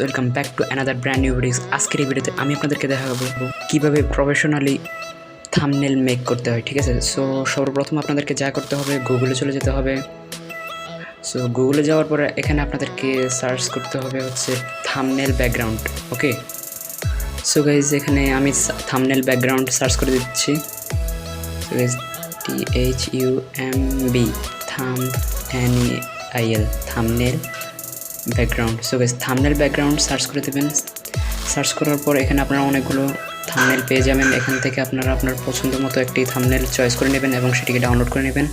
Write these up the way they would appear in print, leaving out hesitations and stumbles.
Welcome back to another brand new videos. আজকের এই ভিডিওতে আমি আপনাদেরকে দেখাবো কীভাবে প্রফেশনালি থাম্বনেল মেক করতে হয়। ঠিক আছে, সো সর্বপ্রথম আপনাদেরকে যা করতে হবে গুগলে চলে যেতে হবে। সো গুগলে যাওয়ার পরে এখানে আপনাদেরকে সার্চ করতে হবে হচ্ছে থাম্বনেল ব্যাকগ্রাউন্ড। ওকে, সো গাইজ এখানে আমি থাম্বনেল ব্যাকগ্রাউন্ড সার্চ করে দিচ্ছি। So guys THUMB thumbnail thumbnail background. So guys thumbnail background search করে দেবেন। সার্চ করার পর এখানে আপনারা অনেকগুলো থাম্বনেল পেয়ে যাবেন। এখান থেকে আপনারা আপনার পছন্দ মতো একটি থাম্বনেল চয়েস করে নেবেন এবং সেটিকে ডাউনলোড করে নেবেন।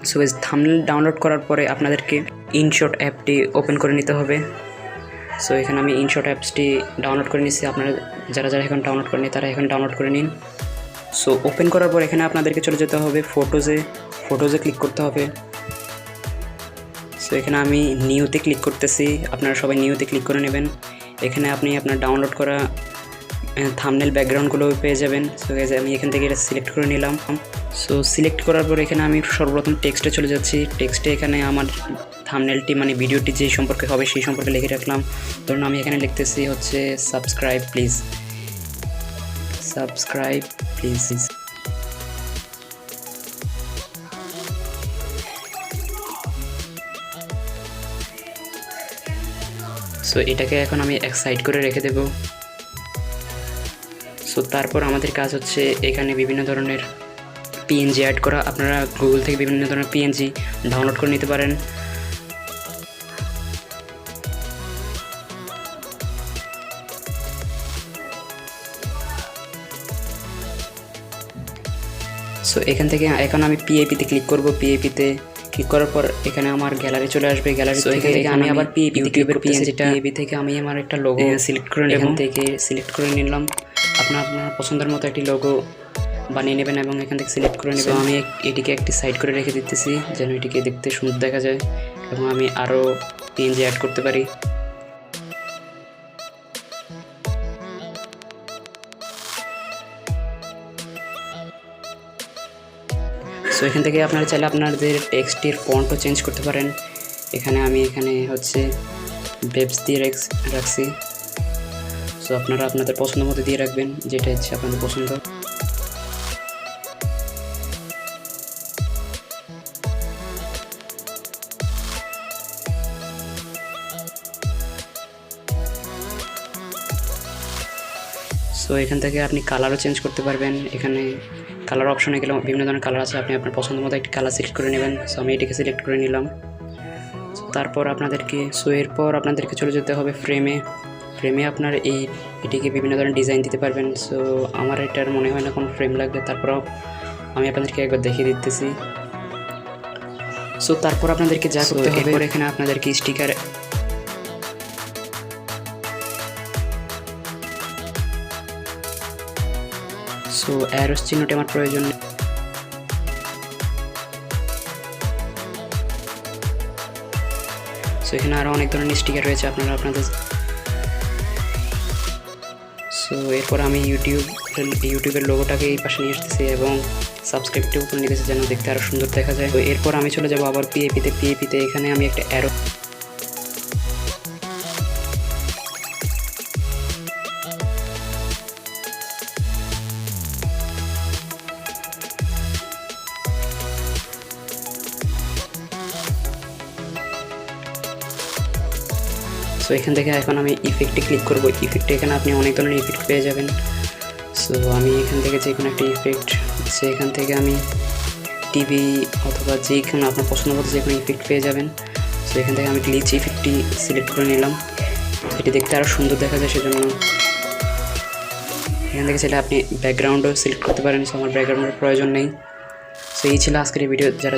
সো গাইস থাম্বনেল ডাউনলোড করার পরে আপনাদেরকে ইনশট অ্যাপটি ওপেন করে নিতে হবে। সো এখানে আমি ইনশট অ্যাপসটি ডাউনলোড করে নিচ্ছি। আপনারা যারা যারা এখন ডাউনলোড করেনি তারা এখন ডাউনলোড করে নিন। সো ওপেন করার পর এখানে আপনাদেরকে চলে যেতে হবে ফটোজে ক্লিক করতে হবে। সো এখানে আমি নিউতে ক্লিক করতেছি, আপনারা সবাই নিউতে ক্লিক করে নেবেন। এখানে আপনি আপনার ডাউনলোড করা থাম্বনেল ব্যাকগ্রাউন্ডগুলো পেয়ে যাবেন। সো গাইস আমি এখান থেকে এটা সিলেক্ট করে নিলাম। সো সিলেক্ট করার পর এখানে আমি সর্বপ্রথম টেক্সটে চলে যাচ্ছি। টেক্সটে এখানে আমার থাম্বনেলটি মানে ভিডিওটি যেই সম্পর্কে হবে সেই সম্পর্কে লিখে রাখলাম। ধরুন আমি এখানে লিখতেছি হচ্ছে সাবস্ক্রাইব প্লিজ। সো এটাকে এখন আমি এক সাইড করে রেখে দেব। সো তারপর আমাদের কাজ হচ্ছে এখানে বিভিন্ন ধরনের PNG অ্যাড করা। আপনারা গুগল থেকে বিভিন্ন ধরনের PNG ডাউনলোড করে নিতে পারেন। সো এখান থেকে এখন আমি PAP-তে ক্লিক করব। PAP-তে ক্লিক করার পর এখানে আমার গ্যালারি চলে আসবে। গ্যালারি থেকে আমি আবার ইউটিউবের PNG থেকে আমি আমার একটা লোগো সিলেক্ট করে এখান থেকে সিলেক্ট করে নিলাম। আপনার পছন্দের মতো একটি লোগো বানিয়ে নেবেন এবং এখান থেকে সিলেক্ট করে নেবেন। আমি এটিকে একটি সাইড করে রেখে দিতেছি যেন এটিকে দেখতে সুন্দর দেখা যায় এবং আমি আরও PNG অ্যাড করতে পারি। সো এখান থেকে আপনারা চাইলে আপনাদের টেক্সটের ফন্টও চেঞ্জ করতে পারেন। এখানে আমি হচ্ছে বেবস দিয়ে রাখছি। সো আপনারা আপনাদের পছন্দ মতো দিয়ে রাখবেন, যেটা হচ্ছে আপনাদের পছন্দ। সো এখান থেকে আপনি কালারও চেঞ্জ করতে পারবেন। এখানে কালার অপশনে গেলে বিভিন্ন ধরনের কালার আছে, আপনি আপনার পছন্দ মতো একটি কালার সিলেক্ট করে নেবেন। সো আমি এটিকে সিলেক্ট করে নিলাম। তারপর এরপর আপনাদেরকে চলে যেতে হবে ফ্রেমে আপনার এটিকে বিভিন্ন ধরনের ডিজাইন দিতে পারবেন। সো আমার এটার মনে হয় না কোনো ফ্রেম লাগবে, তারপরেও আমি আপনাদেরকে একবার দেখিয়ে দিতেছি। সো তারপর আপনাদেরকে যা করতে হবে এখানে আপনাদেরকে স্টিকার সো অ্যারোস চিহ্নটি আমার প্রয়োজন। সো এখানে আরও অনেক ধরনের স্টিকার রয়েছে আপনাদের। সো এরপর আমি ইউটিউবের লোগোটাকে এই পাশে নিয়ে আসতেছি এবং সাবস্ক্রাইবটিও করে নিতেছি যেন দেখতে আরও সুন্দর দেখা যায়। তো এরপর আমি চলে যাবো আবার PAP-তে। এখানে আমি একটা অ্যারো সো এখান থেকে এখন আমি ইফেক্টে ক্লিক করব। ইফেক্টে এখানে আপনি অনেক ধরনের ইফেক্ট পেয়ে যাবেন। সো আমি এখান থেকে যে কোনো একটা ইফেক্ট এখান থেকে আমি টিভি অথবা যে কোনো আপনার পছন্দ মতো যে কোনো ইফেক্ট পেয়ে যাবেন। সো এখান থেকে আমি গ্লিচ ইফেক্টটি সিলেক্ট করে নিলাম, এটি দেখতে আরও সুন্দর দেখা যায় সেজন্য। এখান থেকে চাইলে আপনি ব্যাকগ্রাউন্ডও সিলেক্ট করতে পারেন। সো আমার ব্যাকগ্রাউন্ডের প্রয়োজন নেই। সো এই ছিল আজকের এই ভিডিও। যারা